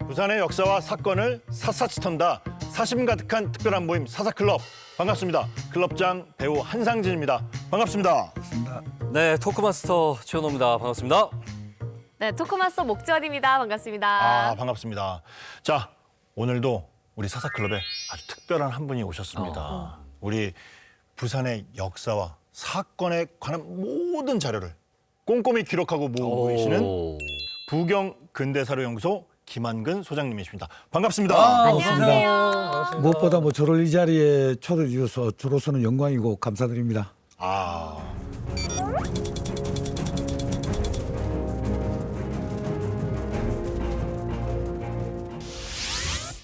부산의 역사와 사건을 샅샅이 턴다. 사심 가득한 특별한 모임 사사클럽. 반갑습니다. 클럽장 배우 한상진입니다. 반갑습니다. 네, 토크마스터 최현호입니다. 반갑습니다. 네, 토크마스터 목지원입니다. 반갑습니다. 아, 반갑습니다. 자, 오늘도 우리 사사클럽에 아주 특별한 한 분이 오셨습니다. 우리 부산의 역사와 사건에 관한 모든 자료를 꼼꼼히 기록하고 모으고 계시는 부경 근대사료 연구소 김한근 소장님이십니다. 반갑습니다. 안녕하세요. 무엇보다 저를 이 자리에 초대해 주셔서 저로서는 영광이고 감사드립니다. 아.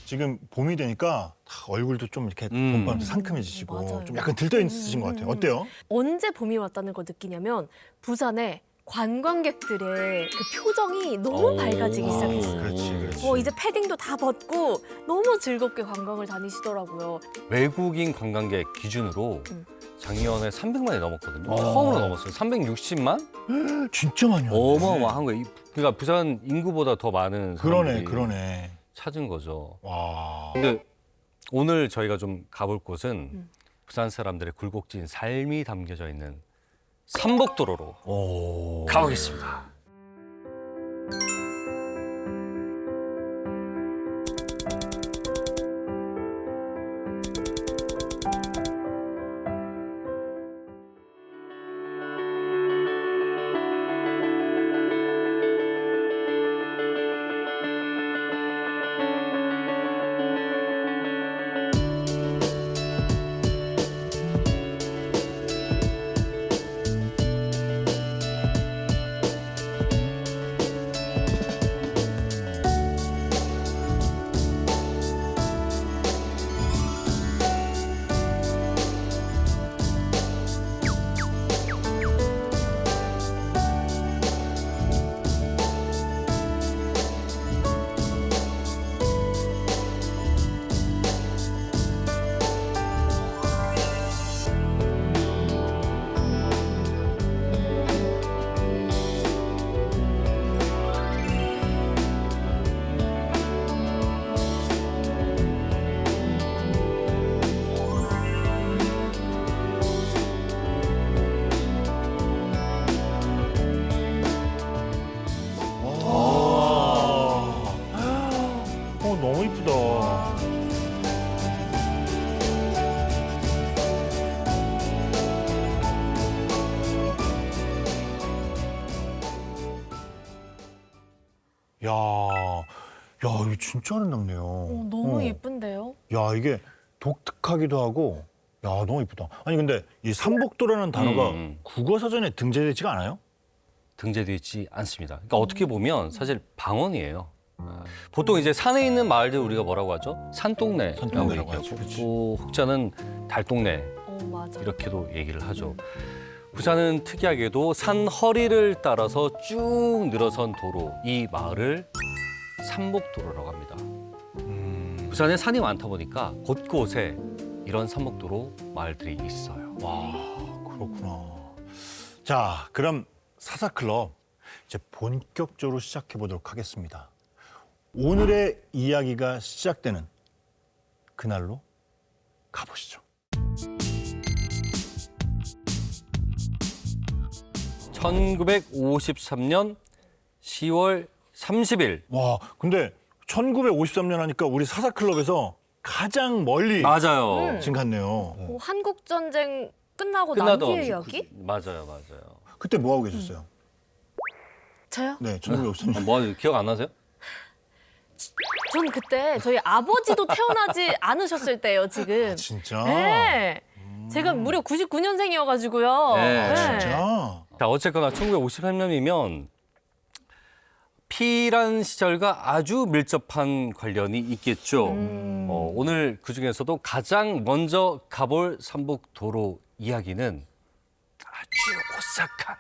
지금 봄이 되니까 얼굴도 좀 이렇게 봄밤 상큼해지시고 맞아요. 좀 약간 들떠 있으신 것 같아요. 어때요? 언제 봄이 왔다는 걸 느끼냐면 부산에 관광객들의 그 표정이 너무 밝아지기 시작했어요. 그렇지. 이제 패딩도 다 벗고 너무 즐겁게 관광을 다니시더라고요. 외국인 관광객 기준으로 작년에 300만이 넘었거든요. 처음으로 넘었어요. 360만? 진짜 많이 왔네. 어마어마한 거예요. 그러니까 부산 인구보다 더 많은 사람들이 그러네. 찾은 거죠. 와. 근데 오늘 저희가 좀 가볼 곳은 부산 사람들의 굴곡진 삶이 담겨져 있는 삼복도로로 오. 가보겠습니다. 너무 이쁘다. 야, 이거 진짜 아름답네요. 너무 예쁜데요? 야, 이게 독특하기도 하고, 야, 너무 이쁘다. 아니 근데 이 삼복도라는 단어가 국어 사전에 등재되지가 않아요? 등재되어 있지 않습니다. 그러니까 어떻게 보면 사실 방언이에요. 보통 이제 산에 있는 마을들 우리가 뭐라고 하죠? 산동네라고 산동네라고 얘기하고 하죠. 그치. 또 혹자는 달동네 맞아. 이렇게도 얘기를 하죠. 부산은 특이하게도 산 허리를 따라서 쭉 늘어선 도로, 이 마을을 삼복도로라고 합니다. 부산에 산이 많다 보니까 곳곳에 이런 삼복도로 마을들이 있어요. 와, 그렇구나. 자, 그럼 사사클럽 이제 본격적으로 시작해 보도록 하겠습니다. 오늘의 이야기가 시작되는 그날로 가보시죠. 1953년 10월 30일. 와, 근데 1953년 하니까 우리 사사클럽에서 가장 멀리 맞아요. 지금 갔네요. 한국 전쟁 끝나고 난 끝나던 뒤의 이야기? 맞아요. 그때 뭐 하고 계셨어요? 저요? 네, 1953년. 뭐 기억 안 나세요? 전 그때 저희 아버지도 태어나지 않으셨을 때예요, 지금. 진짜? 네. 제가 무려 99년생이어가지고요. 네, 진짜? 자, 어쨌거나 1953년이면 피란 시절과 아주 밀접한 관련이 있겠죠. 오늘 그중에서도 가장 먼저 가볼 삼복도로 이야기는 아주 오싹한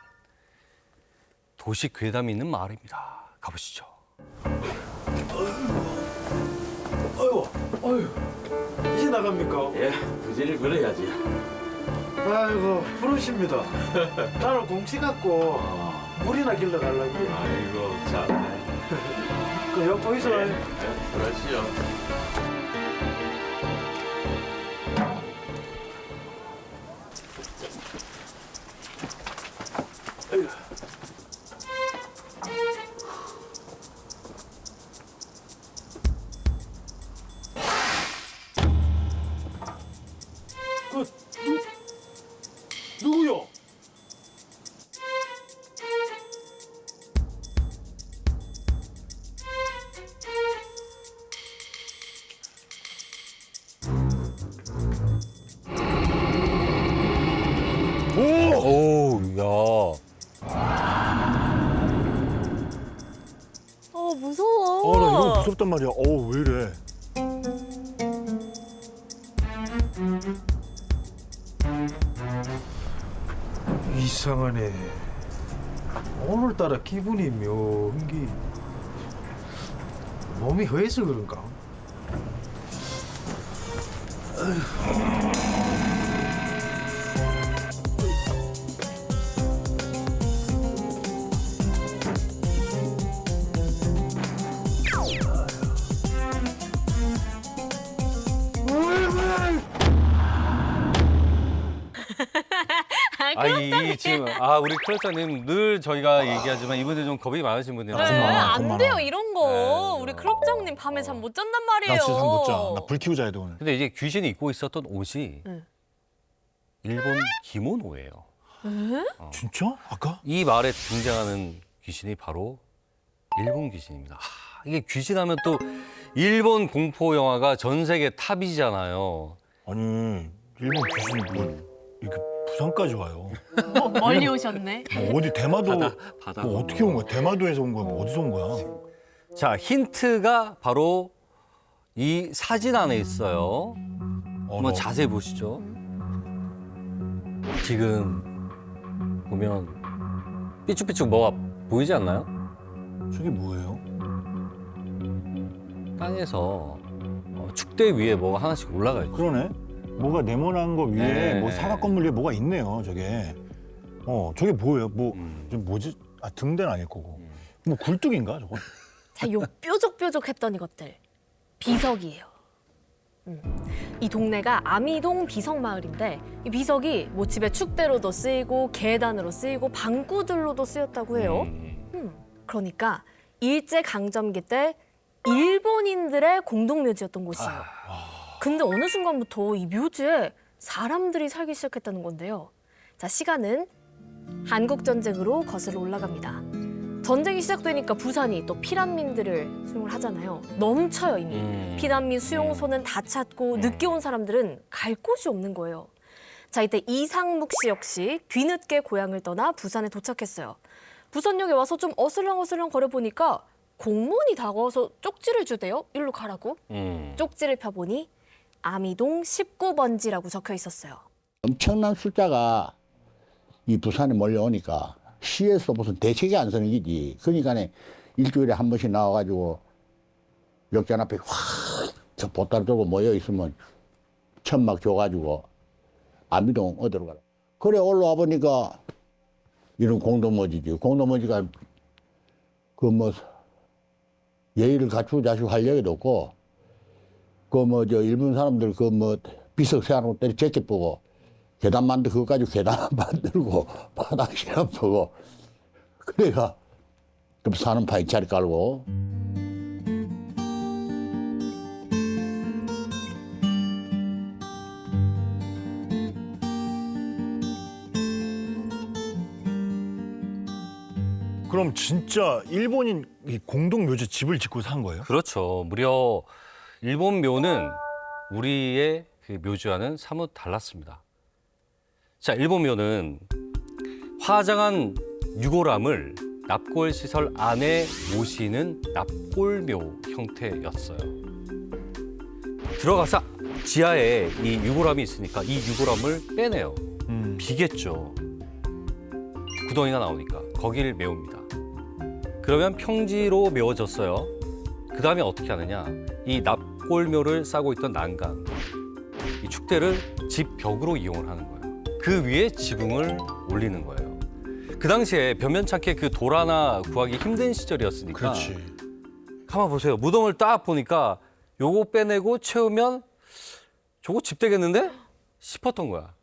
도시 괴담이 있는 마을입니다. 가보시죠. 이제 나갑니까? 예, 부지를 걸어야지. 아이고 부르십니다. 나는 공치 갖고 물이나 길러 가려고. 아이고, 참. 그 옆에 있어. 누구요? 오, 야. 무서워. 나 이거 무섭단 말이야. 왜 이래? 이상하네. 오늘따라 기분이 묘한기. 몸이 허해서 그런가? 지금 우리 클럽장님 늘 저희가 얘기하지만 이분들 좀 겁이 많으신 분이에요. 네, 고마워, 안 고마워. 돼요 이런 거. 네. 우리 클럽장님 밤에 잠 못 잔단 말이에요. 나 진짜 잠 못 자. 나 불 켜고 자야 돼 오늘. 근데 이제 귀신이 입고 있었던 옷이 네. 일본 기모노예요. 진짜? 아까? 이 마을에 등장하는 귀신이 바로 일본 귀신입니다. 이게 귀신하면 또 일본 공포 영화가 전 세계 탑이잖아요. 아니 일본 귀신이 이렇게 부산까지 와요. 멀리 오셨네. 어디 대마도 바다. 어떻게 온 거야? 대마도에서 온 거야? 어디서 온 거야? 자, 힌트가 바로 이 사진 안에 있어요. 한번 자세히 보시죠. 지금 보면 삐쭉삐쭉 뭐가 보이지 않나요? 저게 뭐예요? 땅에서 축대 위에 뭐가 하나씩 올라가 있죠. 그러네. 뭐가 네모난 거 위에 네. 뭐 사각 건물 위에 뭐가 있네요. 저게. 저게 뭐예요? 좀 뭐지? 등대는 아닐 거고. 뭐 굴뚝인가 저거? 자, 요 뾰족뾰족했던 이것들 비석이에요. 이 동네가 아미동 비석마을인데 이 비석이 뭐 집에 축대로도 쓰이고 계단으로 쓰이고 방구들로도 쓰였다고 해요. 그러니까 일제 강점기 때 일본인들의 공동묘지였던 곳이에요. 근데 어느 순간부터 이 묘지에 사람들이 살기 시작했다는 건데요. 자, 시간은 한국 전쟁으로 거슬러 올라갑니다. 전쟁이 시작되니까 부산이 또 피난민들을 수용을 하잖아요. 넘쳐요 이미. 피난민 수용소는 다 찼고 늦게 온 사람들은 갈 곳이 없는 거예요. 자, 이때 이상묵 씨 역시 뒤늦게 고향을 떠나 부산에 도착했어요. 부산역에 와서 좀 어슬렁어슬렁 거려보니까 공무원이 다가와서 쪽지를 주대요. 일로 가라고. 쪽지를 펴보니 아미동 19번지라고 적혀 있었어요. 엄청난 숫자가 이 부산에 몰려오니까 시에서 무슨 대책이 안 서는 기지. 그러니까 일주일에 한 번씩 나와가지고 역전 앞에 확저 보따리 들고 모여 있으면 천막 줘가지고 아미동 어디로 가라. 그래 올라와 보니까 이런 공동묘지지. 공동묘지가 그 뭐 예의를 갖추고 자시고 할 얘기도 없고 그 뭐 저 일본 사람들 그 뭐 비석 세워놓고 때리 재킷 보고 계단 만들 그거 가지고 계단 만들고 바닥 시험 보고 그래가 좀 사는 파이 자리 깔고. 그럼 진짜 일본인 이 공동묘지 집을 짓고 산 거예요? 그렇죠. 무려 일본 묘는 우리의 그 묘지와는 사뭇 달랐습니다. 자, 일본 묘는 화장한 유골함을 납골 시설 안에 모시는 납골묘 형태였어요. 들어가서 지하에 이 유골함이 있으니까 이 유골함을 빼내요. 비겠죠. 구덩이가 나오니까 거기를 메웁니다. 그러면 평지로 메워졌어요. 그 다음에 어떻게 하느냐? 이 납골묘를 싸고 있던 난간, 이 축대를 집 벽으로 이용을 하는 거예요. 그 위에 지붕을 올리는 거예요. 그 당시에 변변찮게 그 돌 하나 구하기 힘든 시절이었으니까 그렇지. 가만 보세요. 무덤을 딱 보니까 요거 빼내고 채우면 저거 집 되겠는데? 싶었던 거야.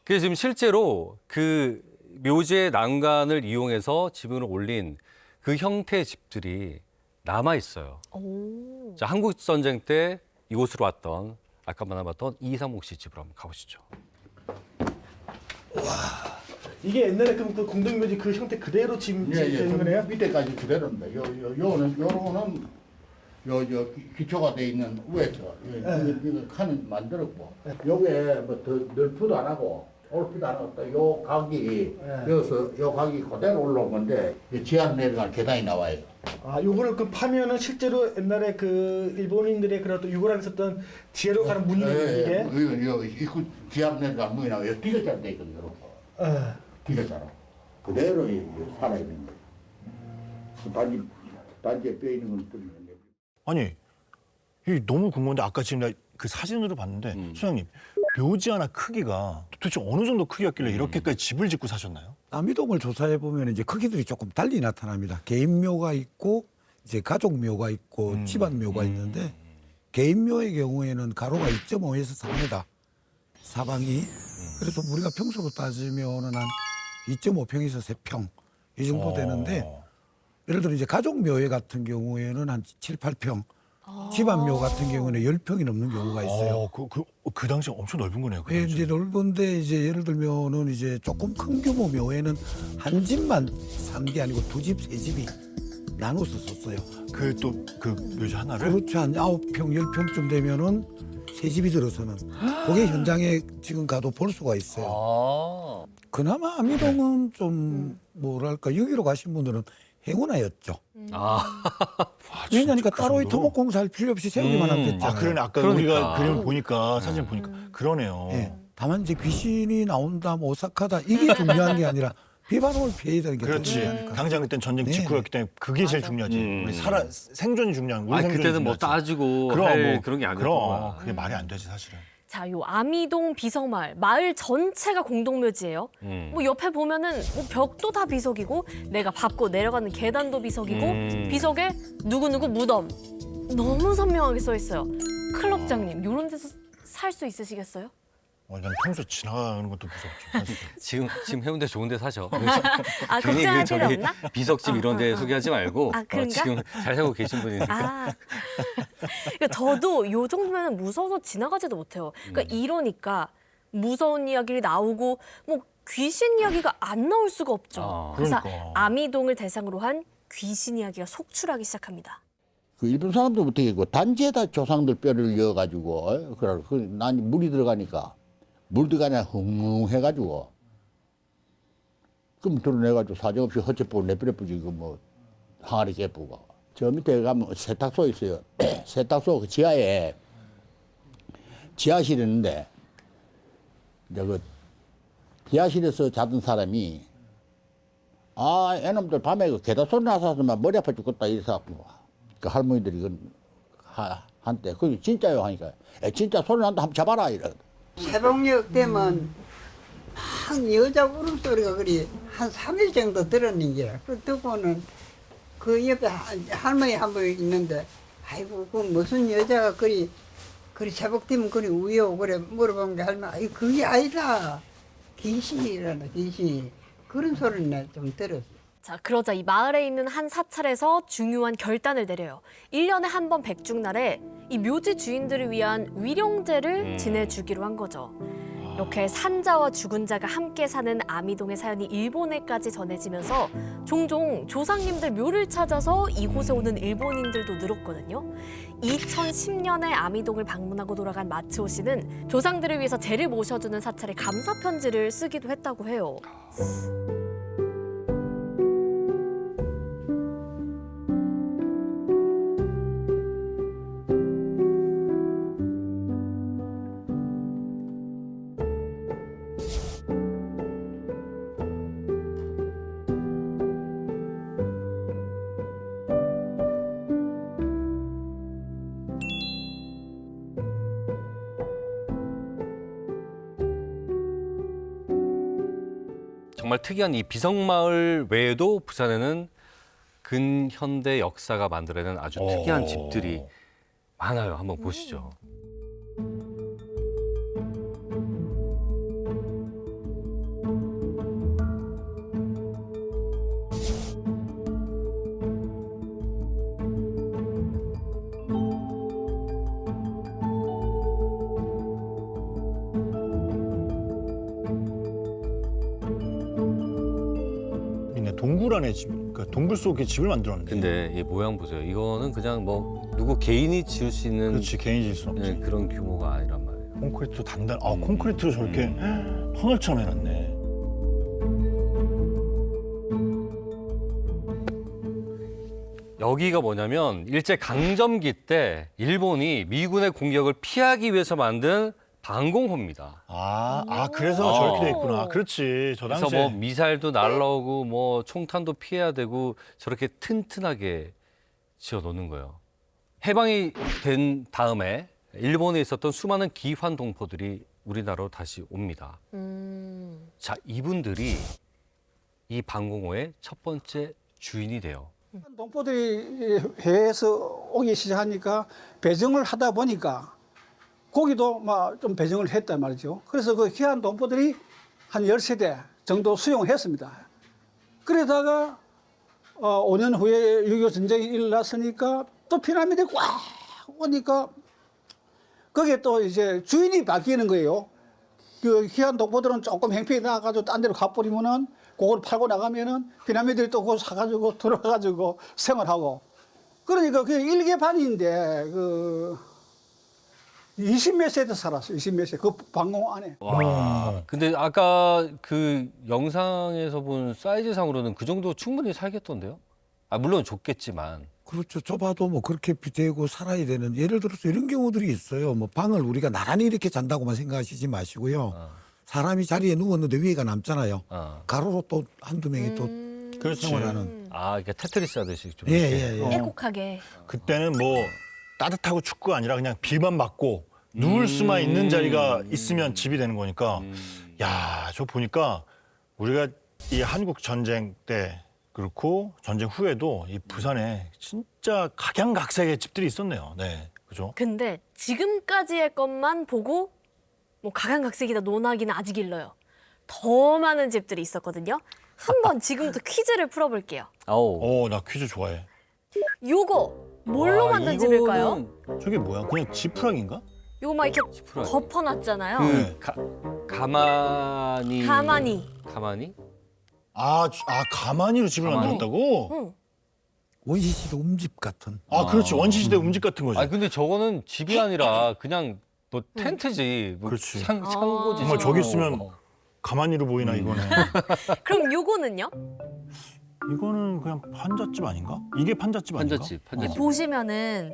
그래서 지금 실제로 그 묘지의 난간을 이용해서 지붕을 올린 그 형태의 집들이 남아 있어요. 오. 자, 한국 전쟁 때 이곳으로 왔던 아까 만나봤던 이상목 씨 집으로 한번 가보시죠. 이게 옛날에 그럼 그 공동묘지 그 형태 그대로 지금 되는 거네요? 밑에까지 그대로입니다. 요거는 기초가 돼 있는 위에서 이거 칸을 만들었고 요게 뭐 더 넓지도 안 하고 올피도 안 하고 또 요 각이 여기서 요 각이 그대로 올라온 건데 지하 내려가는 계단이 나와요. 아, 요거를 그 파면은 실제로 옛날에 그 일본인들의 그런 또 유골함 있었던 지하로 가는 문이에요, 이게? 이거 입구 지하 내려가는 문이 나와요. 디귿자로 돼 있거든요. 어. 디귿자로 그대로 살아 있는 거예요. 단지에 뼈 있는 건 뚫리는데. 아니, 이 너무 궁금한데 아까 지금 나 그 사진으로 봤는데 소장님 묘지 하나 크기가 도대체 어느 정도 크기였길래 이렇게까지 집을 짓고 사셨나요? 아미동을 조사해 보면 이제 크기들이 조금 달리 나타납니다. 개인묘가 있고 이제 가족묘가 있고 집안묘가 있는데 개인묘의 경우에는 가로가 2.5에서 3m 사방이 그래서 우리가 평수로 따지면은 한 2.5평에서 3평 이 정도 되는데 예를 들어 이제 가족묘회 같은 경우에는 한 7, 8평 집안묘 같은 경우는 10평이 넘는 경우가 있어요. 그 당시 엄청 넓은 거네요. 그 예, 당시. 이제 넓은데 이제 예를 들면은 이제 조금 큰 규모 묘에는 한 집만 산 게 아니고 두 집, 세 집이 나눠서 썼어요. 그 묘지 하나를 그렇죠. 한 9평, 10평쯤 되면은 세 집이 들어서는 그게 현장에 지금 가도 볼 수가 있어요. 아. 그나마 아미동은 좀 뭐랄까 여기로 가신 분들은 행운아였죠. 아. 왜냐니까 그 따로 정도로? 토목공사 할 필요 없이 세우기만 하면 됐잖아요. 그러네. 아까 그러니까. 우리가 그림 보니까 사진 보니까 그러네요. 예. 다만 이제 귀신이 나온다, 뭐 오싹하다 이게 중요한 게 아니라 비바람을 피해야 되는 게 그렇지. 중요하니까. 당장 그땐 전쟁 네. 직후였기 때문에 그게 제일 중요하지. 우리 생존이 중요한 거야. 아, 그때는 뭐 따지고 할 그런 게 아니었구나. 그게 말이 안 되지 사실은. 자, 요 아미동 비석마을 마을 전체가 공동묘지예요. 뭐 옆에 보면은 뭐 벽도 다 비석이고 내가 밟고 내려가는 계단도 비석이고 비석에 누구누구 무덤 너무 선명하게 써 있어요. 클럽장님 이런 데서 살 수 있으시겠어요? 난 평소 지나가는 것도 무섭죠. 사실. 지금 해운대 좋은 데 사죠. 아, 괜히 걱정할 필요 저기 없나? 비석집 이런 데 소개하지 말고 아, 그런가? 지금 잘 살고 계신 분이니까. 아, 그러니까 저도 요 정도면 무서워서 지나가지도 못해요. 그러니까 이러니까 무서운 이야기를 나오고 뭐 귀신 이야기가 안 나올 수가 없죠. 아, 그래서 그러니까. 아미동을 대상으로 한 귀신 이야기가 속출하기 시작합니다. 그 일본 사람들부터 있고 단지에다 조상들 뼈를 이어가지고 난 물이 들어가니까 물 들어가냐 흥흥해가지고 그럼 드러내가지고 사정없이 헛짓보고 내버려 뿌리고 뭐 항아리 깨쁘고 저 밑에 가면 세탁소 있어요. 세탁소 그 지하에 지하실이 있는데 이제 그 지하실에서 자던 사람이 애놈들 밤에 그 계단 소리 나서만 머리 아파 죽겠다 이래서 그 할머니들이 한때 그게 진짜요 하니까 진짜 소리 난다 한번 잡아라 이래. 새벽녘 되면 막 여자 울음소리가 그리 한 3일 정도 들었는 게라. 그 듣고는 그 옆에 할머니 한 분 있는데 아이고 그 무슨 여자가 그리 새벽 되면 그리 우요 그래 물어본 게 할머니 아이 그게 아니다 귀신이라나 귀신 그런 소리는 좀 들었어. 자, 그러자 이 마을에 있는 한 사찰에서 중요한 결단을 내려요. 1년에 한 번 백중날에 이 묘지 주인들을 위한 위령제를 지내주기로 한 거죠. 이렇게 산자와 죽은 자가 함께 사는 아미동의 사연이 일본에까지 전해지면서 종종 조상님들 묘를 찾아서 이곳에 오는 일본인들도 늘었거든요. 2010년에 아미동을 방문하고 돌아간 마츠오 씨는 조상들을 위해서 제를 모셔주는 사찰에 감사 편지를 쓰기도 했다고 해요. 정말 특이한 이 비석마을 외에도 부산에는 근현대 역사가 만들어낸 아주 특이한 집들이 많아요. 한번 보시죠. 있네. 동굴 안에 집, 그러니까 동굴 속에 집을 만들었는데. 근데 이 모양 보세요. 이거는 그냥 뭐 누구 개인이 지을 수 있는 그렇지, 개인이 질 수 없지. 네, 그런 규모가 아니란 말이에요. 콘크리트 단단. 아, 콘크리트로 저렇게 터널처럼 해놨네. 여기가 뭐냐면 일제 강점기 때 일본이 미군의 공격을 피하기 위해서 만든 방공호입니다. 그래서 저렇게 돼 있구나. 그렇지. 저 그래서 당시에. 뭐 미사일도 날라오고 뭐 총탄도 피해야 되고 저렇게 튼튼하게 지어 놓는 거예요. 해방이 된 다음에 일본에 있었던 수많은 기환 동포들이 우리나라로 다시 옵니다. 자, 이분들이 이 방공호의 첫 번째 주인이 돼요. 동포들이 해외에서 오기 시작하니까 배정을 하다 보니까 고기도 막 좀 배정을 했단 말이죠. 그래서 그 귀한 동포들이 한 10세대 정도 수용했습니다. 그러다가 5년 후에 6.25 전쟁이 일어났으니까 또 피라미드에 꽉 오니까 거기에 또 이제 주인이 바뀌는 거예요. 그 귀한 동포들은 조금 행패에 나가가지고 딴 데로 가버리면은 그걸 팔고 나가면은 피라미드를 또 그거 사가지고 들어가가지고 생활하고. 그러니까 그게 일개반인데 그 20몇 세대 살았어요. 20몇 세대. 그 방공 안에. 와. 근데 아까 그 영상에서 본 사이즈상으로는 그 정도 충분히 살겠던데요? 물론 좁겠지만. 그렇죠. 좁아도 뭐 그렇게 되고 살아야 되는, 예를 들어서 이런 경우들이 있어요. 뭐 방을 우리가 나란히 이렇게 잔다고만 생각하시지 마시고요. 사람이 자리에 누웠는데 위에가 남잖아요. 가로로 또 한두 명이 또 그렇지. 생활하는. 이렇게 테트리스 하듯이 좀. 예, 이렇게. 예, 예. 애곡하게. 그때는 뭐 따뜻하고 춥고가 아니라 그냥 비만 맞고 누울 수만 있는 자리가 있으면 집이 되는 거니까. 야, 저 보니까 우리가 이 한국 전쟁 때 그렇고 전쟁 후에도 이 부산에 진짜 각양각색의 집들이 있었네요. 네, 그죠? 근데 지금까지의 것만 보고 뭐 각양각색이다 논하기는 아직 일러요. 더 많은 집들이 있었거든요. 한번 지금부터 퀴즈를 풀어볼게요. 아우. 나 퀴즈 좋아해. 요거 뭘로 만든 집일까요? 저게 뭐야? 그냥 지푸라기인가? 요거 막 이렇게 지푸라기. 덮어놨잖아요. 가만히. 가만히? 가마니로 집을 가마니? 만들었다고? 응. 원시시대 움집 같은. 그렇지. 원시시대 움집 같은 거지. 근데 저거는 집이 아니라 그냥 뭐 텐트지. 뭐 그렇지. 창고지. 정말 저기 있으면 가마니로 보이나 이거네. 그럼 요거는요? 이거는 그냥 판잣집 아닌가? 이게 판잣집 아닌가? 판잣집. 보시면은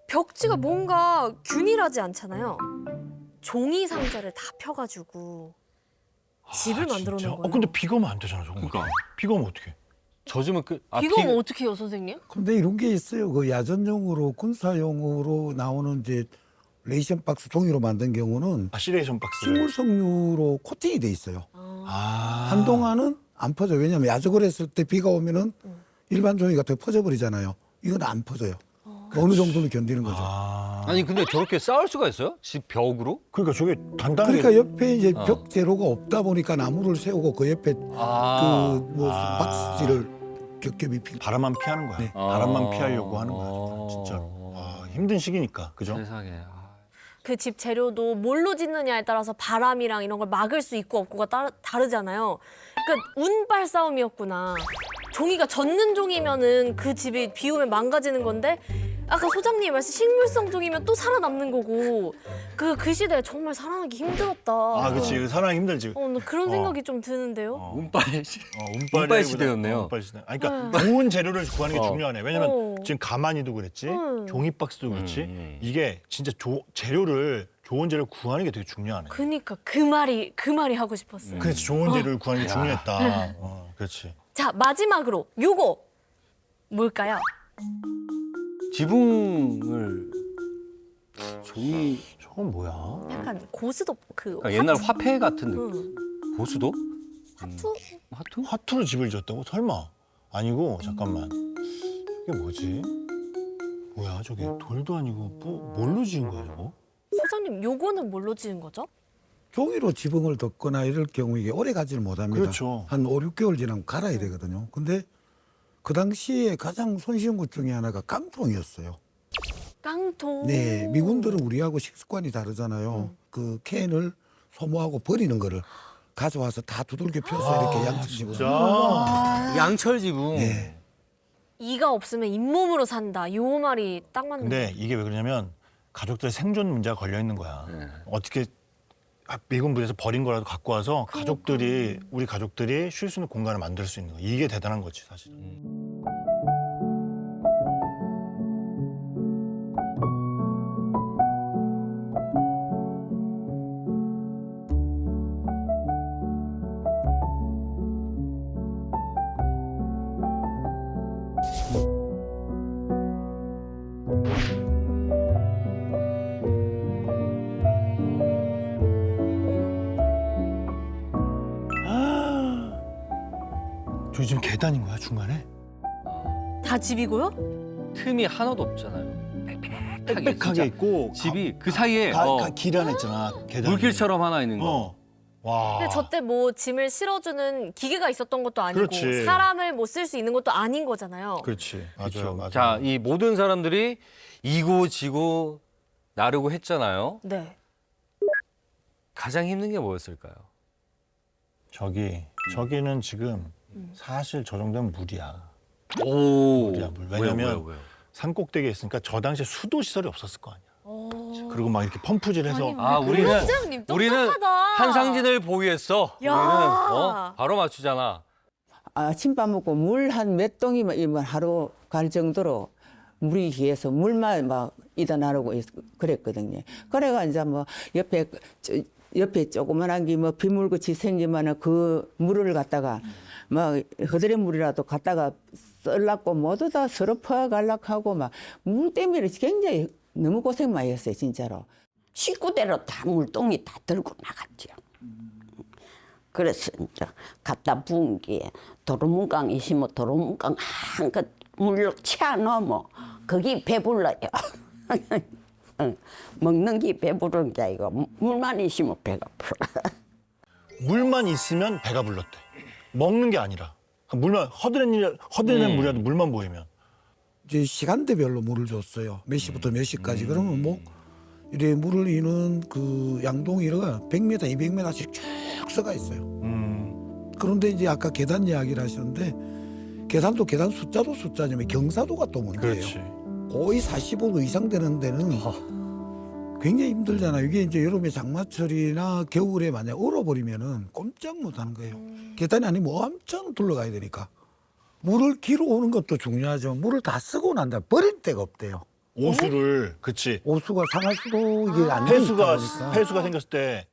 벽지가 뭔가 균일하지 않잖아요. 종이 상자를 다 펴가지고 집을 만들어 놓은 거예요. 근데 비가 오면 안 되잖아, 저거. 그러니까. 비가 오면 어떡해? 젖으면 이거 뭐 어떻게 해요, 선생님? 근데 이런 게 있어요. 그 야전용으로 군사용으로 나오는 이제 레이션 박스 종이로 만든 경우는 시레이션 박스를. 식물 석류로 코팅이 돼 있어요. 아. 한동안은 안 퍼져. 왜냐하면 야적을 했을 때 비가 오면은 일반 종이 같은 거 퍼져버리잖아요. 이건 안 퍼져요. 어느 정도는 견디는 거죠. 아니 근데 저렇게 쌓을 수가 있어요? 집 벽으로? 그러니까 저게 단단하게. 그러니까 옆에 이제 벽 재료가 없다 보니까 나무를 세우고 그 옆에 박스지를 겹겹이 피. 바람만 피하는 거야. 네. 바람만 피하려고 하는 거야. 진짜로. 힘든 시기니까, 그죠? 세상에. 그 집 재료도 뭘로 짓느냐에 따라서 바람이랑 이런 걸 막을 수 있고 없고가 다르잖아요. 그러니까 운빨 싸움이었구나. 종이가 젖는 종이면은 그 집이 비 오면 망가지는 건데 아까 소장님이 말씀 식물성 종이면 또 살아남는 거고 그 시대에 정말 살아나기 힘들었다. 그렇지. 살아나기 힘들지. 나 그런 생각이 좀 드는데요. 운빨 시대였네요. 운빨 시대. 그러니까 좋은 재료를 구하는 게 중요하네. 왜냐면 지금 가마니도 그랬지, 종이 박스도 그렇지. 이게 진짜 좋은 재료를 구하는 게 되게 중요하네. 그러니까 그 말이 하고 싶었어요. 그렇지. 좋은 재료를 구하는 게 중요했다. 그렇지. 자, 마지막으로 요거 뭘까요? 지붕을 종이 저건 뭐야? 약간 고스톱 옛날 화폐 같은 느낌. 응. 고수도? 하투? 화투? 화투로 집을 지었다고? 설마? 아니고 잠깐만. 이게 뭐지? 뭐야 저게 돌도 아니고 뭘로 지은 거야 저거? 사장님, 요거는 뭘로 지은 거죠? 종이로 지붕을 덮거나 이럴 경우 이게 오래 가지를 못합니다. 그렇죠. 한 5, 6개월 지나면 갈아야 되거든요. 근데 그 당시에 가장 손쉬운 것 중에 하나가 깡통이었어요. 깡통. 네, 미군들은 우리하고 식습관이 다르잖아요. 그 캔을 소모하고 버리는 거를 가져와서 다 두들겨 펴서 이렇게 양치집으로. 진짜. 양철 지붕. 네. 이가 없으면 잇몸으로 산다. 요 말이 딱 맞는 거예요. 근데 이게 왜 그러냐면 가족들의 생존 문제가 걸려 있는 거야. 네. 어떻게 미군 부대에서 버린 거라도 갖고 와서 가족들이 우리 가족들이 쉴 수 있는 공간을 만들 수 있는 거. 이게 대단한 거지 사실은. 저기 지금 계단인 거야 중간에? 다 집이고요? 틈이 하나도 없잖아요. 빽빽하게 빽빽하게 진짜. 있고 집이 그 사이에 길 안에 있잖아. 계단. 물길처럼 하나 있는 거. 어. 와. 근데 저때 뭐 짐을 실어주는 기계가 있었던 것도 아니고 그렇지. 사람을 못 쓸 수 있는 것도 아닌 거잖아요. 그렇지. 그렇죠. 맞아요. 맞아요. 자, 이 모든 사람들이 이고 지고 나르고 했잖아요. 네. 가장 힘든 게 뭐였을까요? 저기는 지금 사실 저 정도면 물이야. 오. 물이야, 물. 왜냐면 왜요? 산 꼭대기에 있으니까 저 당시에 수도 시설이 없었을 거 아니야. 오. 그리고 막 이렇게 펌프질해서 아, 우리는 사장님 똑똑하다. 한상진을 보유했어. 야. 우리는 바로 맞추잖아. 아침밥 먹고 물 한 몇 동이면 하루 갈 정도로 물이 귀해서 물만 막 이다 나르고 그랬거든요. 그래가 이제 뭐 옆에 조그만한 게 뭐 비물같이 생기면은 그 물을 갖다가 막 허드렛 물이라도 갖다가 썰라고 모두 다 서로 퍼갈락하고 막 물 때문에 굉장히 너무 고생 많이 했어요, 진짜로. 식구대로 다 물동이 다 들고 나갔죠. 그래서 이제 갖다 부은 게 도로문강이 있으면 도로문강 한껏 물로 채워 넣으면 거기 배불러요. 먹는 게 배부른 게 아니고 물만 있으면 배가 불러. 물만 있으면 배가 불렀대. 먹는 게 아니라 물만 허드렛 물이라도 물만 보이면. 이제 시간대별로 물을 줬어요. 몇 시부터 몇 시까지. 그러면 뭐 이래 물을 이는 그 양동이 이래가 100m, 200m씩 쭉 서가 있어요. 그런데 이제 아까 계단 이야기를 하셨는데 계단도 계단 숫자도 숫자냐면 경사도가 또 문제예요. 그렇지. 거의 45도 이상 되는 데는 굉장히 힘들잖아요. 이게 이제 여름에 장마철이나 겨울에 만약 얼어버리면은 꼼짝 못하는 거예요. 계단이 아니면 엄청 둘러가야 되니까. 물을 길어 오는 것도 중요하죠. 물을 다 쓰고 난 다음에 버릴 데가 없대요. 오수를 그치. 오수가 상할 수도 이게 안 되니까. 폐수가 생겼을 때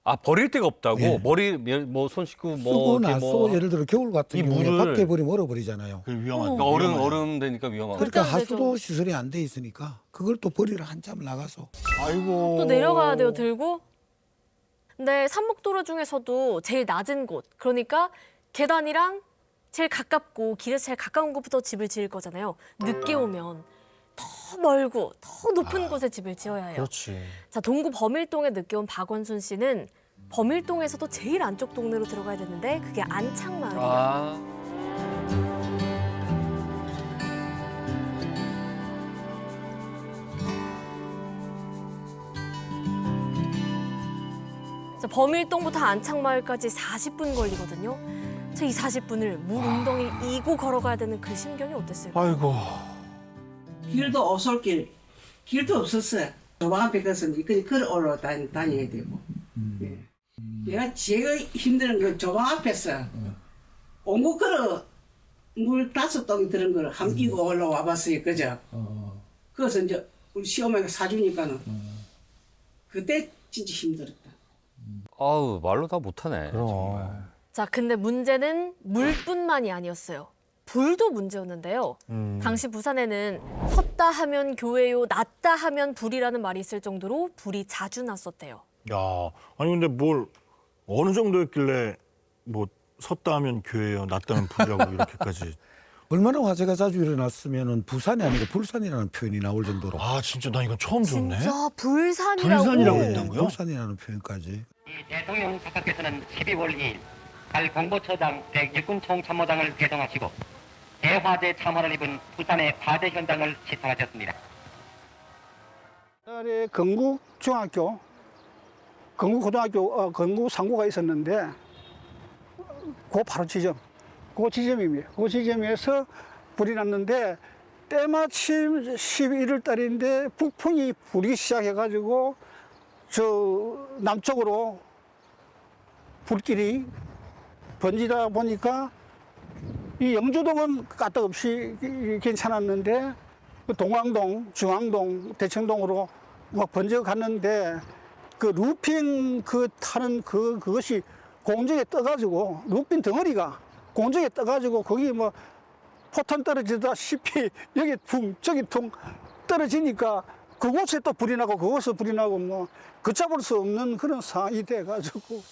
아, 버릴 데가 없다고? 네. 머리 뭐 손 씻고 뭐 쓰고 이렇게 나서 뭐 예를 들어 겨울 같은 이 경우에 물을- 밖에 버리면 얼어버리잖아요. 그 위험한. 얼음 되니까 위험하고. 그러니까 절대 안 되죠. 하수도 시설이 안 돼 있으니까 그걸 또 버리러 한참 나가서. 아이고. 또 내려가야 돼요, 들고. 근데 산목도로 중에서도 제일 낮은 곳, 그러니까 계단이랑 제일 가깝고 길에서 제일 가까운 곳부터 집을 지을 거잖아요. 늦게 오면 더 멀고 더 높은 곳에 집을 지어야 해요. 그렇지. 자, 동구 범일동에 늦게 온 박원순 씨는 범일동에서도 제일 안쪽 동네로 들어가야 되는데 그게 안창마을이에요. 아. 자, 범일동부터 안창마을까지 40분 걸리거든요. 자, 이 40분을 물 웅덩이를 이고 걸어가야 되는 그 심경이 어땠을까요? 아이고. 길도 오솔길, 길도 없었어요. 도방 앞에 가서 그냥 걸어 올라다녀야 되고. 예. 내가 제일 힘든 건 조방 앞에서 옹구 걸어 물 5동이 들은 걸 한 끼고 올라와 봤어요. 그죠? 그래서 이제 우리 시어머니가 사주니까는 그때 진짜 힘들었다. 아우, 말로 다 못하네. 그럼. 자, 근데 문제는 물뿐만이 아니었어요. 불도 문제였는데요. 당시 부산에는 섰다 하면 교회요, 났다 하면 불이라는 말이 있을 정도로 불이 자주 났었대요. 야, 아니 근데 뭘 어느 정도였길래 뭐 섰다 하면 교회요, 났다 하면 불이라고 이렇게까지 얼마나 화재가 자주 일어났으면은 부산이 아니고 불산이라는 표현이 나올 정도로. 아 진짜 나 이건 처음 듣네. 진짜 불산이라고. 불산이라고 네, 했다고요? 불산이라는 표현까지. 대통령 사께서는 12월 2일 달 공보처장 제6군 총참모장을 대동하시고 대화재 참화를 입은 부산의 화재 현장을 시찰하셨습니다. 옛날에 건국중학교, 건국고등학교, 건국상고가 있었는데 그 바로 지점, 그 지점입니다. 그 지점에서 불이 났는데 때마침 11월 달인데 북풍이 불기 시작해가지고 저 남쪽으로 불길이 번지다 보니까 이 영주동은 까딱없이 괜찮았는데 그 동왕동, 중앙동, 대청동으로 막 번져갔는데 그 루핀 그 타는 그것이 공중에 떠가지고 루핀 덩어리가 공중에 떠가지고 거기 뭐 포탄 떨어지다시피 여기 퉁 저기 퉁 떨어지니까 그곳에 또 불이 나고 그곳에 불이 나고 뭐 걷잡을 수 없는 그런 상황이 돼가지고.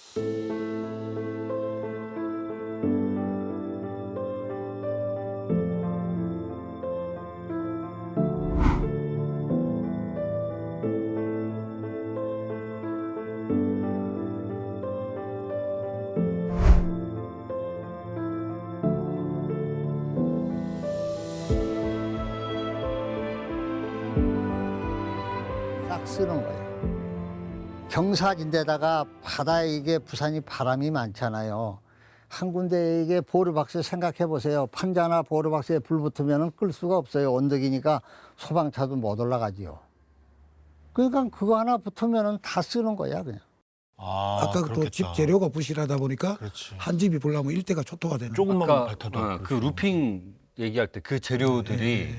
싹 쓰는 거예요. 경사진데다가 바다에 이게 부산이 바람이 많잖아요. 한 군데 이게 보르박스 생각해 보세요. 판자나 보르박스에 불 붙으면 끌 수가 없어요. 언덕이니까 소방차도 못 올라가지요. 그러니까 그거 하나 붙으면 다 쓰는 거야 그냥. 아까 또 그렇겠다. 집 재료가 부실하다 보니까 그렇지. 한 집이 불나면 일대가 초토화 되는. 조금만 아까 뱉어도 그 루핑 얘기할 때 그 재료들이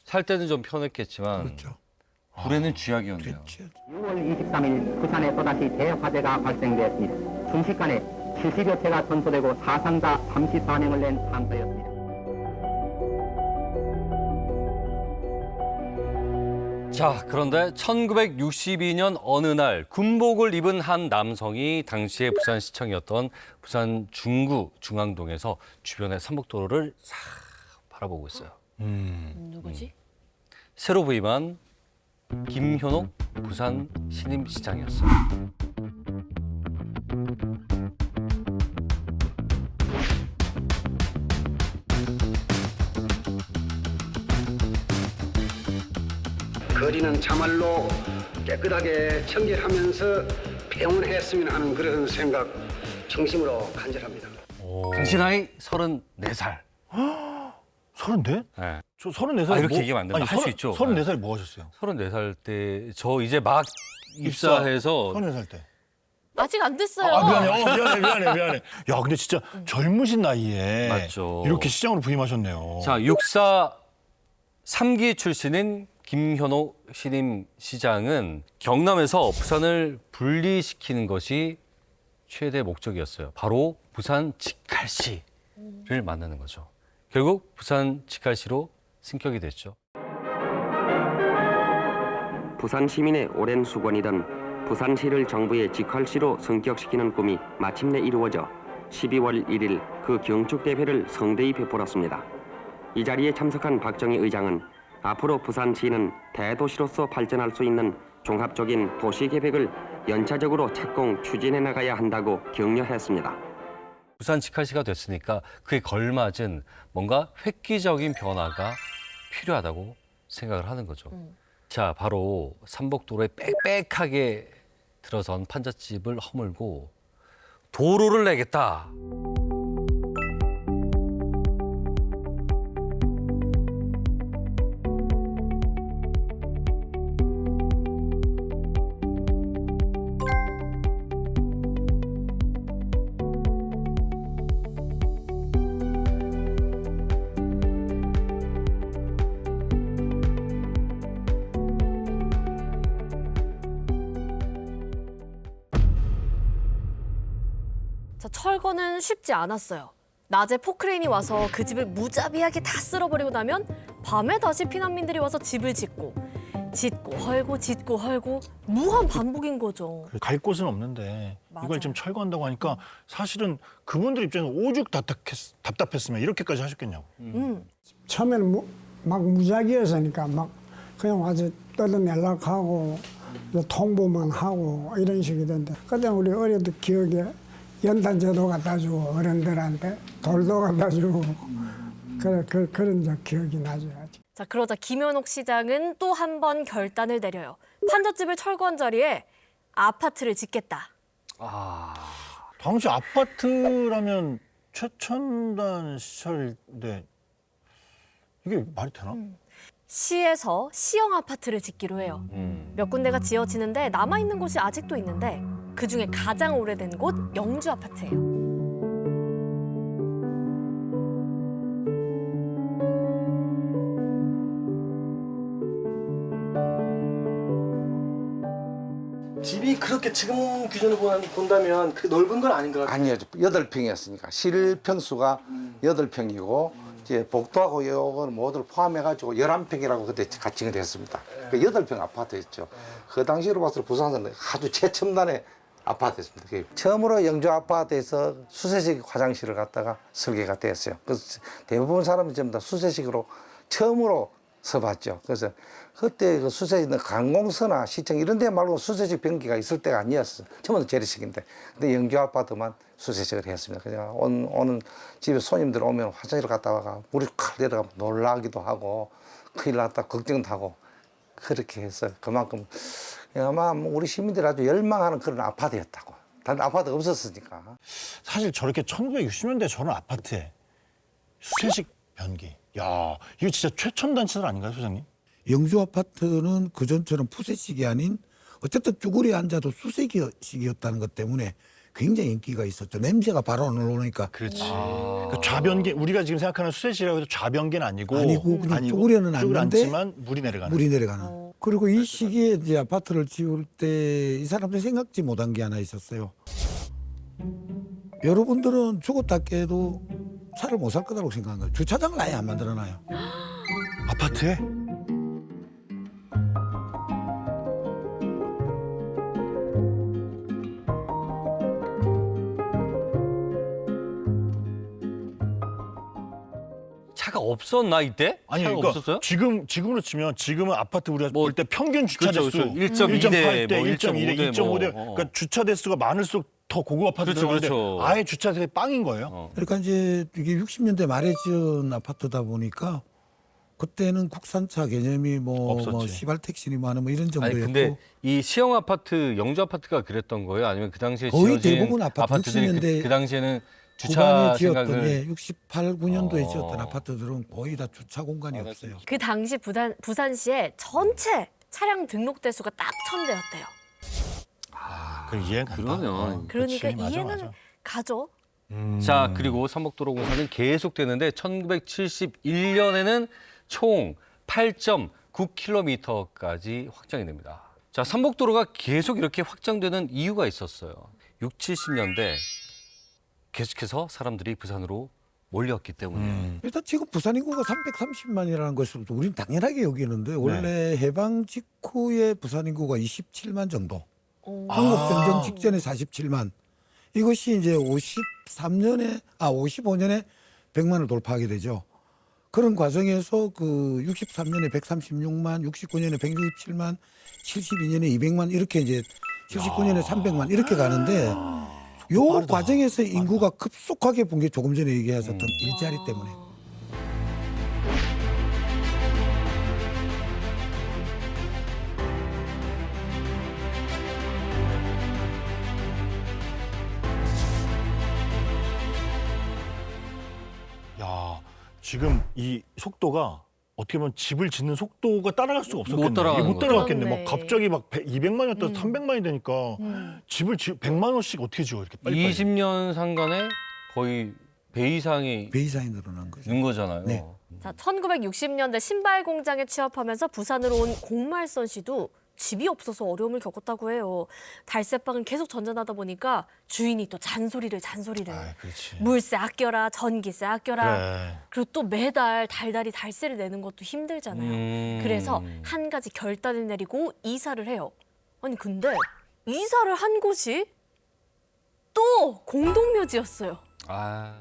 살 때는 좀 편했겠지만 그렇죠. 불에는 쥐약이었네요. 그렇죠. 6월 23일 부산에 또다시 대화재가 발생되었습니다. 순식간에 70여 채가 전소되고 사상자 34명을 낸 상태였습니다. 자, 그런데 1962년 어느 날 군복을 입은 한 남성이 당시에 부산시청이었던 부산 중구 중앙동에서 주변의 삼복도로를 싹 바라보고 있어요. 누구지? 새로 부임한 김현옥 부산 신임시장이었어요. 거리는 참말로 깨끗하게 청결하면서 평온했으면 하는 그런 생각 중심으로 간절합니다. 당시 나이 34살. 34? 네. 저 34살 아, 이렇게 얘기하면 안 된다. 할수 있죠. 34살 뭐 하셨어요? 34살 때 저 이제 막 입사해서 34살 때. 아직 안 됐어요. 아, 미안해. 야, 근데 진짜 젊으신 나이에 맞죠. 이렇게 시장으로 부임하셨네요. 자, 육사 3기 출신인 김현옥 신임시장은 경남에서 부산을 분리시키는 것이 최대 목적이었어요. 바로 부산 직할시를 만나는 거죠. 결국 부산 직할시로 승격이 됐죠. 부산 시민의 오랜 수건이던 부산시를 정부의 직할시로 승격시키는 꿈이 마침내 이루어져 12월 1일 그 경축대회를 성대히 베풀었습니다. 이 자리에 참석한 박정희 의장은 앞으로 부산시는 대도시로서 발전할 수 있는 종합적인 도시계획을 연차적으로 착공 추진해 나가야 한다고 격려했습니다. 부산 직할시가 됐으니까 그에 걸맞은 뭔가 획기적인 변화가 필요하다고 생각을 하는 거죠. 자, 바로 삼복도로에 빽빽하게 들어선 판잣집을 허물고 도로를 내겠다. 자, 철거는 쉽지 않았어요. 낮에 포크레인이 와서 그 집을 무자비하게 다 쓸어버리고 나면 밤에 다시 피난민들이 와서 집을 짓고 헐고 짓고 헐고 무한 반복인 거죠. 갈 곳은 없는데 맞아요. 이걸 지금 철거한다고 하니까 사실은 그분들 입장에서 오죽 답답했으면 이렇게까지 하셨겠냐고. 처음에는 막 무작위였으니까 막 그냥 와서 뜯어내려고 하고 통보만 하고 이런 식이던데 그때 우리 어려도 기억에 연단제도 갖다 주고 어른들한테 돌도 갖다 주고 그런 저 기억이 나죠. 자, 그러자 김현옥 시장은 또 한 번 결단을 내려요. 판잣집을 철거한 자리에 아파트를 짓겠다. 당시 아파트라면 최첨단 시설인데 이게 말이 되나? 시에서 시형 아파트를 짓기로 해요. 몇 군데가 지어지는데 남아있는 곳이 아직도 있는데 그중에 가장 오래된 곳 영주 아파트예요. 집이 그렇게 지금 기준으로 본다면 그 넓은 건 아닌 것 같아요. 아니요, 8평이었으니까 실평수가 8평이고 이제 복도하고 요거는 모두 포함해가지고 11평이라고 그때 가칭을 했습니다. 그 8평 아파트였죠. 그 당시로 봐서 부산은 아주 최첨단의 아파트였습니다. 처음으로 영주 아파트에서 수세식 화장실을 갖다가 설계가 되었어요. 그래서 대부분 사람들이 전부 다 수세식으로 처음으로 써봤죠. 그래서 그때 그 수세식은 관공서나 시청 이런 데 말고 수세식 변기가 있을 때가 아니었어요. 처음부터 재래식인데. 근데 영주 아파트만 수세식을 했습니다. 그냥 오는 집에 손님들 오면 화장실을 갔다 와가 물이 콱 내려가면 놀라기도 하고 큰일 났다 걱정도 하고 그렇게 해서 그만큼 아마 우리 시민들이 아주 열망하는 그런 아파트였다고. 다른 아파트가 없었으니까. 사실 저렇게 1960년대 저런 아파트에 수세식 변기. 야, 이거 진짜 최첨단 시설 아닌가요, 소장님? 영주 아파트는 그전처럼 푸세식이 아닌 어쨌든 쭈그리 앉아도 수세식이었다는 것 때문에 굉장히 인기가 있었죠. 냄새가 바로 올라오니까. 그렇지. 그 좌변기 우리가 지금 생각하는 수세식이라고 해도 좌변기는 아니고 그냥 쭈그려는 앉는데 앉지만 물이 내려가는. 그리고 이 시기에 이제 아파트를 지을 때 이 사람들이 생각지 못한 게 하나 있었어요. 여러분들은 죽었다 깨도 차를 못 살 거라고 생각한 거예요. 주차장을 아예 안 만들어놔요. 아파트에? 차가 없었나 이때? 아니, 차가 그러니까 없었어요? 지금으로 치면 지금은 아파트 우리가 볼 때 평균 주차 그렇죠, 대수 그렇죠. 1.2대, 1.8대, 뭐 1.2대, 2.5대. 뭐. 그러니까 주차 대수가 많을수록 더 고급 아파트 그렇죠, 들어가는데 그렇죠. 아예 주차 대수 빵인 거예요. 그러니까 이제 이게 60년대 말에 지은 아파트다 보니까 그때는 국산차 개념이 뭐 시발 택시니 뭐 하는 뭐 이런 정도였고. 아니 근데 이 시형 아파트, 영주 아파트가 그랬던 거예요? 아니면 그 당시에 거의 지어진 대부분 아파트들이 60년대 그 당시에는 주차 후반에 지었던 생각을 68, 9년도에 지었던 아파트들은 거의 다 주차 공간이 없어요. 그 당시 부산시에 전체 차량 등록 대수가 딱 1000대였대요. 그럼 이해는 그러면 그러니까 그치, 맞아, 이해는 맞아. 가죠. 자, 그리고 삼복도로 공사는 계속되는데 1971년에는 총 8.9km까지 확장이 됩니다. 자, 삼복도로가 계속 이렇게 확장되는 이유가 있었어요. 60, 70년대 계속해서 사람들이 부산으로 몰렸기 때문에. 일단 지금 부산 인구가 330만이라는 것을 우리는 당연하게 여기는데 원래 해방 직후에 부산 인구가 27만 정도. 한국전쟁 직전에 47만. 이것이 이제 55년에 100만을 돌파하게 되죠. 그런 과정에서 그 63년에 136만, 69년에 167만, 72년에 200만 이렇게 이제 79년에 300만 이렇게 가는데 요 과정에서 인구가 급속하게 본 게 조금 전에 얘기하셨던 일자리 때문에. 야, 지금 이 속도가 어떻게 보면 집을 짓는 속도가 따라갈 수가 없었겠네. 못 따라가는 못 따라갔겠네. 거죠. 막 갑자기 막 200만이었다 300만이 되니까 집을 100만 원씩 어떻게 지어 이렇게 빨리. 20년 상간에 거의 배 이상이 늘어난 거죠. 는 거잖아요. 네. 자, 1960년대 신발 공장에 취업하면서 부산으로 온 공말선 씨도 집이 없어서 어려움을 겪었다고 해요. 달새방을 계속 전전하다 보니까 주인이 또 잔소리를. 그렇지. 물세 아껴라, 전기세 아껴라. 그래. 그리고 또 매달 달달이 달세를 내는 것도 힘들잖아요. 그래서 한 가지 결단을 내리고 이사를 해요. 아니 근데 이사를 한 곳이 또 공동묘지였어요. 아.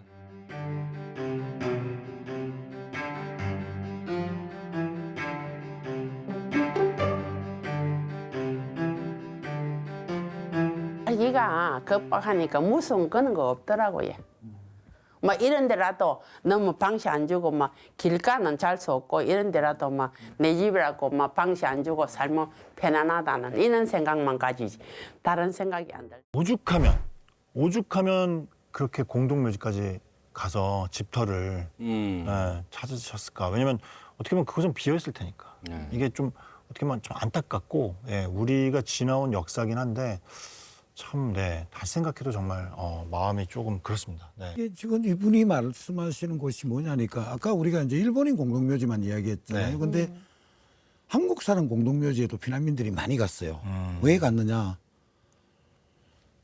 자기가 겁박하니까 무서운 그런 거 없더라고요. 막 이런 데라도 너무 방시 안 주고 막 길가는 잘 수 없고 이런 데라도 막 내 집이라고 막 방시 안 주고 살면 편안하다는 이런 생각만 가지지 다른 생각이 안 들. 오죽하면 그렇게 공동묘지까지 가서 집터를 찾으셨을까. 왜냐면 어떻게 보면 그것은 비어있을 테니까. 이게 좀 어떻게 보면 좀 안타깝고 우리가 지나온 역사긴 한데 참, 다시 생각해도 정말 마음이 조금 그렇습니다. 네. 이게 지금 이분이 말씀하시는 곳이 뭐냐니까 아까 우리가 이제 일본인 공동묘지만 이야기했잖아요. 근데 한국 사람 공동묘지에도 피난민들이 많이 갔어요. 왜 갔느냐?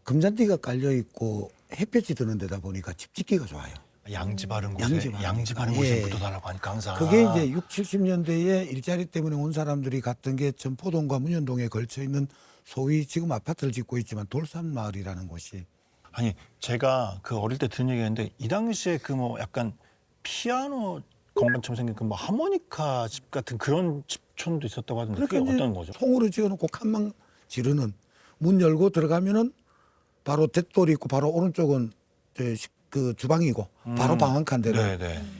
금잔디가 깔려 있고 햇볕이 드는 데다 보니까 집 짓기가 좋아요. 양지 바른 곳에 묻어달라고 하니까 항상. 그게 이제 60, 70년대에 일자리 때문에 온 사람들이 갔던 게 전포동과 문현동에 걸쳐 있는 소위 지금 아파트를 짓고 있지만 돌산마을이라는 곳이. 아니 제가 그 어릴 때 들은 얘기였는데 이 당시에 그 뭐 약간 피아노 건반처럼 생긴 그 뭐 하모니카 집 같은 그런 집촌도 있었다고 하던데 그게 어떤 거죠? 통으로 지어놓고 칸만 지르는 문 열고 들어가면은 바로 대돌이 있고 바로 오른쪽은 그 주방이고 바로 방 한 칸대로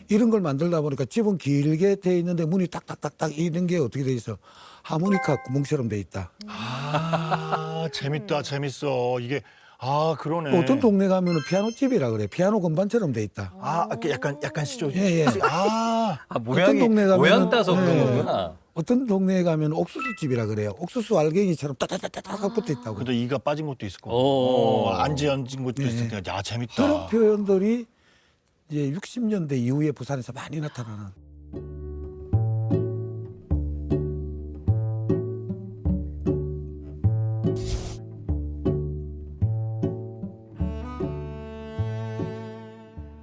이런 걸 만들다 보니까 집은 길게 돼 있는데 문이 딱딱딱딱 이런 게 어떻게 돼 있어? 하모니카 구멍처럼 돼 있다. 아 재밌다 재밌어 이게 그러네. 어떤 동네 가면은 피아노 집이라 그래. 피아노 건반처럼 돼 있다. 약간 시조. 예. 모양이 모양 따서 그런 거구나. 어떤 동네에 가면 옥수수집이라 그래요. 옥수수 알갱이처럼 따다다다닥 붙어 있다고. 그래도 이가 빠진 것도 있을 거고, 안 지어진 것도 있을 테니까, 야 재밌다. 그런 표현들이 이제 60년대 이후에 부산에서 많이 나타나는.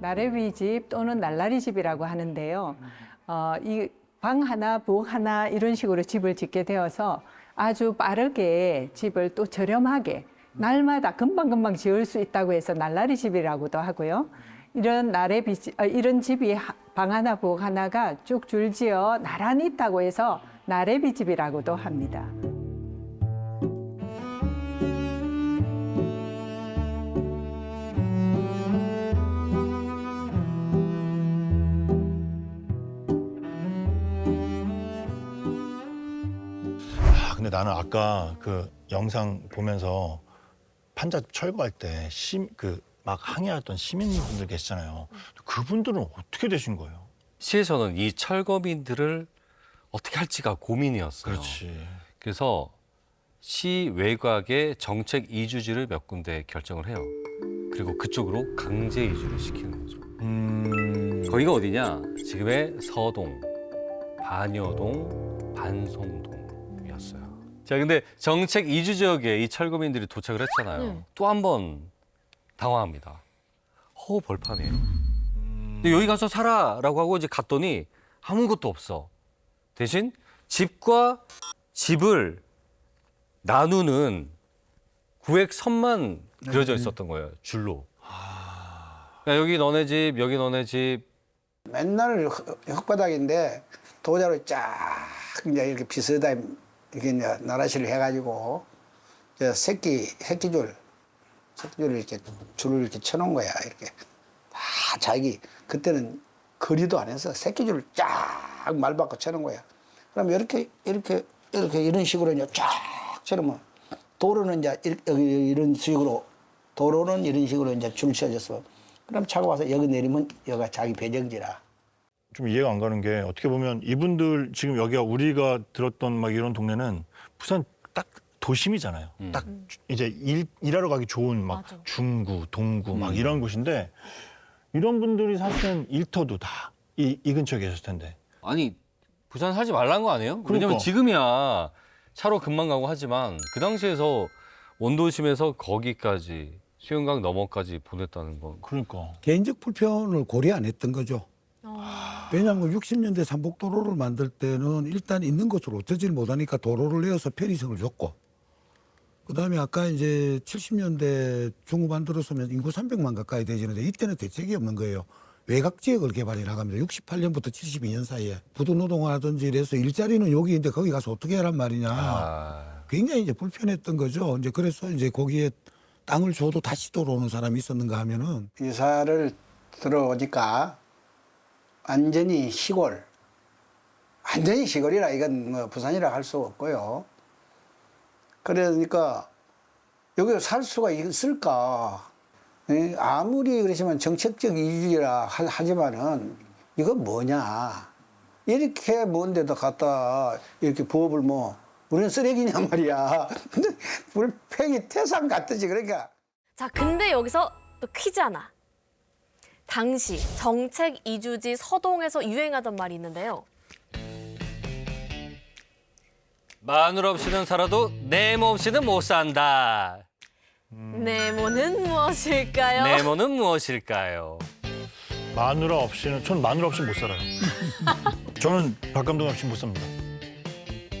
나래비 집 또는 날라리 집이라고 하는데요. 이 방 하나, 부엌 하나 이런 식으로 집을 짓게 되어서 아주 빠르게 집을 또 저렴하게 날마다 금방금방 지을 수 있다고 해서 날라리 집이라고도 하고요. 이런 이런 집이 방 하나, 부엌 하나가 쭉 줄지어 나란히 있다고 해서 나래비 집이라고도 합니다. 근데 나는 아까 그 영상 보면서 판잣집 철거할 때 막 항의했던 시민분들 계시잖아요. 그분들은 어떻게 되신 거예요? 시에서는 이 철거민들을 어떻게 할지가 고민이었어요. 그렇지. 그래서 시 외곽에 정책 이주지를 몇 군데 결정을 해요. 그리고 그쪽으로 강제 이주를 시키는 거죠. 거기가 어디냐? 지금의 서동, 반여동, 반송동이었어요. 자, 근데 정책 이주 지역에 이 철거민들이 도착을 했잖아요. 또 한 번 당황합니다. 벌판이에요. 근데 여기 가서 살아라고 하고 이제 갔더니 아무것도 없어. 대신 집과 집을 나누는 구획선만 그려져 있었던 거예요. 줄로. 그러니까 여기 너네 집, 여기 너네 집. 맨날 흙바닥인데 도자로 쫙 이제 이렇게 비슷하게 이렇게 이제 나라시를 해가지고 저 새끼줄을 이렇게 줄을 이렇게 쳐놓은 거야. 이렇게 다 자기 그때는 거리도 안 해서 새끼줄을 쫙 말받고 쳐놓은 거야. 그럼 이렇게 이런 식으로 이제 쫙 쳐놓으면 도로는 이제 이런 식으로 도로는 이런 식으로 이제 줄 쳐졌어. 그럼 차가 와서 여기 내리면 여기가 자기 배정지라. 좀 이해가 안 가는 게 어떻게 보면 이분들 지금 여기가 우리가 들었던 막 이런 동네는 부산 딱 도심이잖아요. 딱 이제 일하러 가기 좋은 막 중구, 동구 막 이런 곳인데 이런 분들이 사실은 일터도 다 이 근처에 계셨을 텐데. 아니 부산 살지 말라는 거 아니에요? 왜냐면 지금이야 차로 금방 가고 하지만 그 당시에서 원도심에서 거기까지 수영강 너머까지 보냈다는 건. 그러니까. 개인적 불편을 고려 안 했던 거죠. 왜냐하면 60년대 삼복도로를 만들 때는 일단 있는 것으로 어쩌지 못하니까 도로를 내어서 편의성을 줬고 그다음에 아까 이제 70년대 중후반 들어서면 인구 300만 가까이 되지는데 이때는 대책이 없는 거예요. 외곽 지역을 개발해 나갑니다. 68년부터 72년 사이에 부도노동하든지 이래서 일자리는 여기인데 거기 가서 어떻게 하란 말이냐. 굉장히 이제 불편했던 거죠. 이제 그래서 이제 거기에 땅을 줘도 다시 들어오는 사람이 있었는가 하면은 이사를 들어오니까 완전히 시골. 완전히 시골이라 이건 뭐 부산이라 할 수 없고요. 그러니까 여기서 살 수가 있을까? 예? 아무리 그러시면 정책적 이유라 하지만은 이건 뭐냐? 이렇게 먼 데다 갖다 이렇게 부업을 뭐 우리는 쓰레기냐 말이야. 불팽이 태산 같듯이 그러니까. 자, 근데 여기서 또 퀴즈 하나. 당시 정책 이주지 서동에서 유행하던 말이 있는데요. 마늘 없이는 살아도 네모 없이는 못 산다. 네모는 무엇일까요? 네모는 무엇일까요? 마누라 없이는 전 마누라 없이 못 살아요. 저는 박 감독 없이 못 삽니다.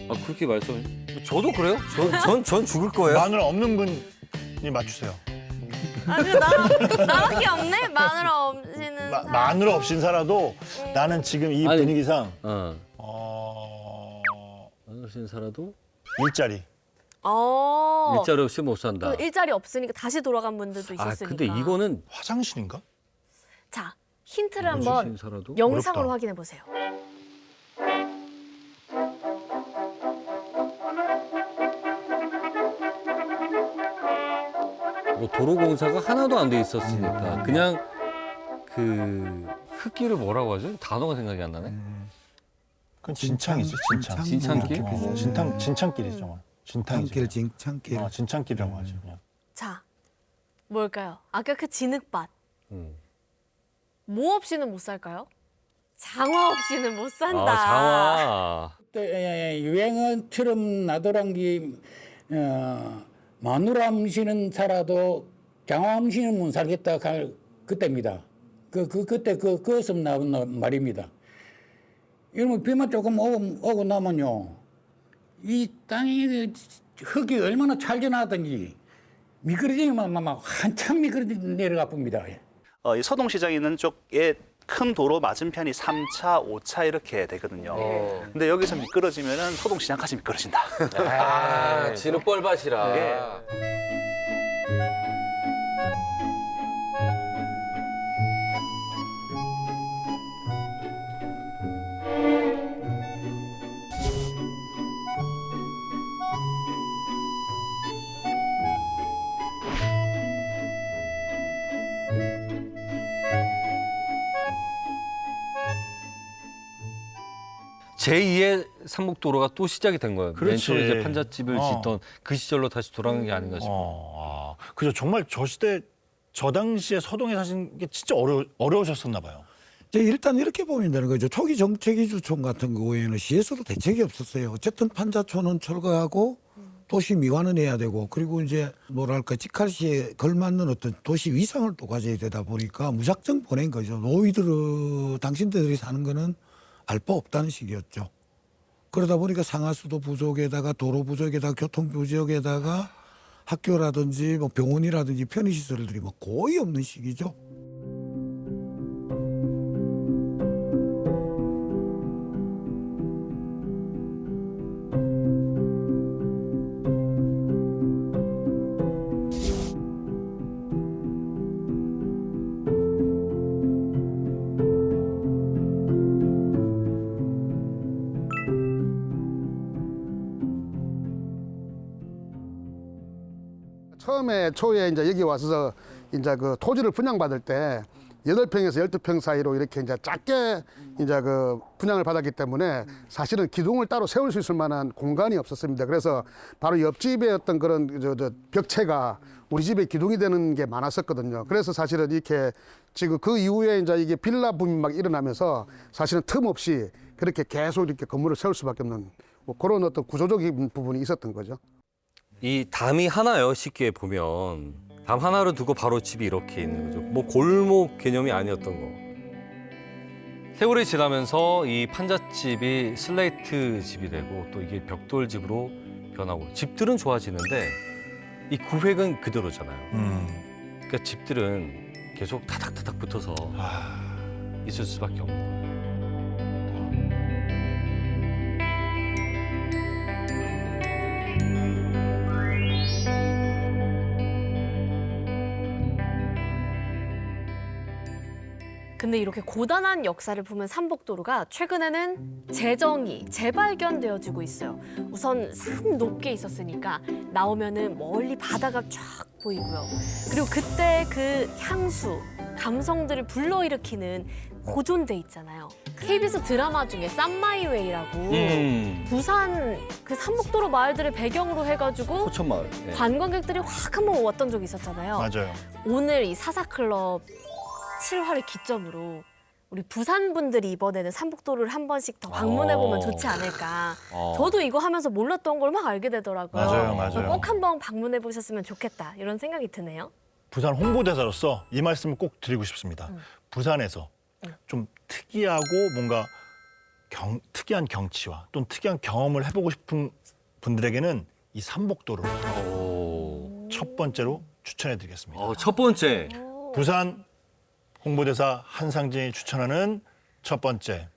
아 그렇게 말씀? 저도 그래요? 전 죽을 거예요. 마누라 없는 분이 맞추세요. 아, 근데 나밖에 없네? 마누라 없이는 마누라 없인 살아도 나는 지금 이 분위기상 마늘 없이는 살아도 일자리. 일자리 없이 못 산다. 그 일자리 없으니까 다시 돌아간 분들도 있었으니까. 근데 이거는 화장실인가? 자, 힌트를 없이는 한번 살아도? 영상으로 어렵다. 확인해 보세요. 뭐 도로 공사가 하나도 안 돼 있었으니까 그냥 그 흙길을 뭐라고 하죠? 단어가 생각이 안 나네. 그건 진창이지, 진창. 진창길? 진창길이죠. 진탕길, 진창길. 진창길이라고 하죠. 그냥. 자, 뭘까요? 아까 그 진흙밭. 뭐 없이는 못 살까요? 장화 없이는 못 산다. 장화. 그때 유행어처럼 나더란 게 마누라 없이는 살아도 장화 없이는 못 살겠다 그때입니다. 그때 그것은 나온 말입니다. 이러면 비만 조금 오고 나면요, 이 땅이 흙이 얼마나 찰져나왔던지 미끄러지면 막 한참 미끄러져 내려가 봅니다. 이 서동시장에 있는 쪽에 큰 도로 맞은편이 3차, 5차 이렇게 되거든요. 근데 여기서 미끄러지면은 서동시장까지 미끄러진다. 진흙벌밭이라. 제2의 삼목도로가 또 시작이 된 거예요. 맨 그렇지. 처음에 이제 판잣집을 짓던 그 시절로 다시 돌아간 게 아닌가 싶어요. 그죠. 정말 저 시대, 저 당시에 서동에 사신 게 진짜 어려우셨었나 봐요. 일단 이렇게 보면 되는 거죠. 초기 정책이주촌 같은 경우에는 시에서도 대책이 없었어요. 어쨌든 판자촌은 철거하고 도시 미관은 해야 되고, 그리고 이제 뭐랄까 직할시에 걸맞는 어떤 도시 위상을 또 가져야 되다 보니까 무작정 보낸 거죠. 노이들은 당신들이 사는 거는 알 바 없다는 식이었죠. 그러다 보니까 상하수도 부족에다가 도로 부족에다가 교통 부족에다가 학교라든지 뭐 병원이라든지 편의시설들이 뭐 거의 없는 시기죠. 처음에 초에 이제 여기 와서 이제 그 토지를 분양받을 때 8평에서 12평 사이로 이렇게 이제 작게 이제 그 분양을 받았기 때문에 사실은 기둥을 따로 세울 수 있을 만한 공간이 없었습니다. 그래서 바로 옆집에 어떤 그런 저 벽체가 우리 집에 기둥이 되는 게 많았었거든요. 그래서 사실은 이렇게 지금 그 이후에 이제 이게 빌라 붐이 막 일어나면서 사실은 틈 없이 그렇게 계속 이렇게 건물을 세울 수밖에 없는 뭐 그런 어떤 구조적인 부분이 있었던 거죠. 이 담이 하나요, 쉽게 보면. 담 하나를 두고 바로 집이 이렇게 있는 거죠. 뭐 골목 개념이 아니었던 거. 세월이 지나면서 이 판잣집이 슬레이트 집이 되고 또 이게 벽돌 집으로 변하고 집들은 좋아지는데 이 구획은 그대로잖아요. 그러니까 집들은 계속 타닥타닥 붙어서 있을 수밖에 없는 거예요. 근데 이렇게 고단한 역사를 품은 삼복도로가 최근에는 재정의, 재발견되어지고 있어요. 우선 산 높게 있었으니까 나오면은 멀리 바다가 쫙 보이고요. 그리고 그때 그 향수, 감성들을 불러일으키는 고존대 있잖아요. KBS 드라마 중에 쌈마이웨이라고 부산 그 삼복도로 마을들을 배경으로 해가지고 포천마을. 네. 관광객들이 확 한번 왔던 적이 있었잖아요. 맞아요. 오늘 이 사사클럽 7화를 기점으로 우리 부산 분들이 이번에는 삼복도를 한 번씩 더 방문해 보면 좋지 않을까. 저도 이거 하면서 몰랐던 걸 막 알게 되더라고요. 맞아요. 꼭 한번 방문해 보셨으면 좋겠다 이런 생각이 드네요. 부산 홍보대사로서 이 말씀을 꼭 드리고 싶습니다. 부산에서 좀 특이하고 뭔가 특이한 경치와 또는 특이한 경험을 해보고 싶은 분들에게는 이 삼복도를 첫 번째로 추천해드리겠습니다. 첫 번째. 부산 홍보대사 한상진이 추천하는 첫 번째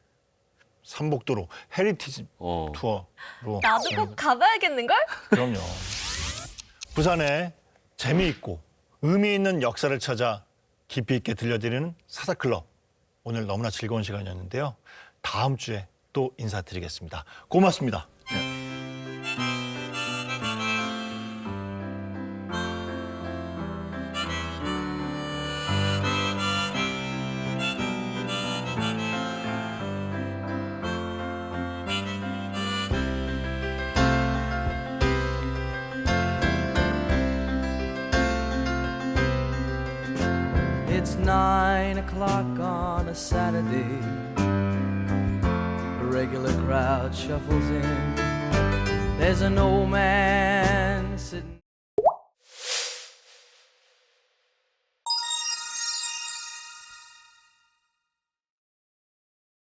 삼복도로 헤리티지 투어로. 나도 꼭 가봐야겠는걸? 그럼요. 부산의 재미있고 의미 있는 역사를 찾아 깊이 있게 들려드리는 사사클럽. 오늘 너무나 즐거운 시간이었는데요. 다음 주에 또 인사드리겠습니다. 고맙습니다. It's 9 o'clock on a Saturday. A regular crowd shuffles in. There's an old man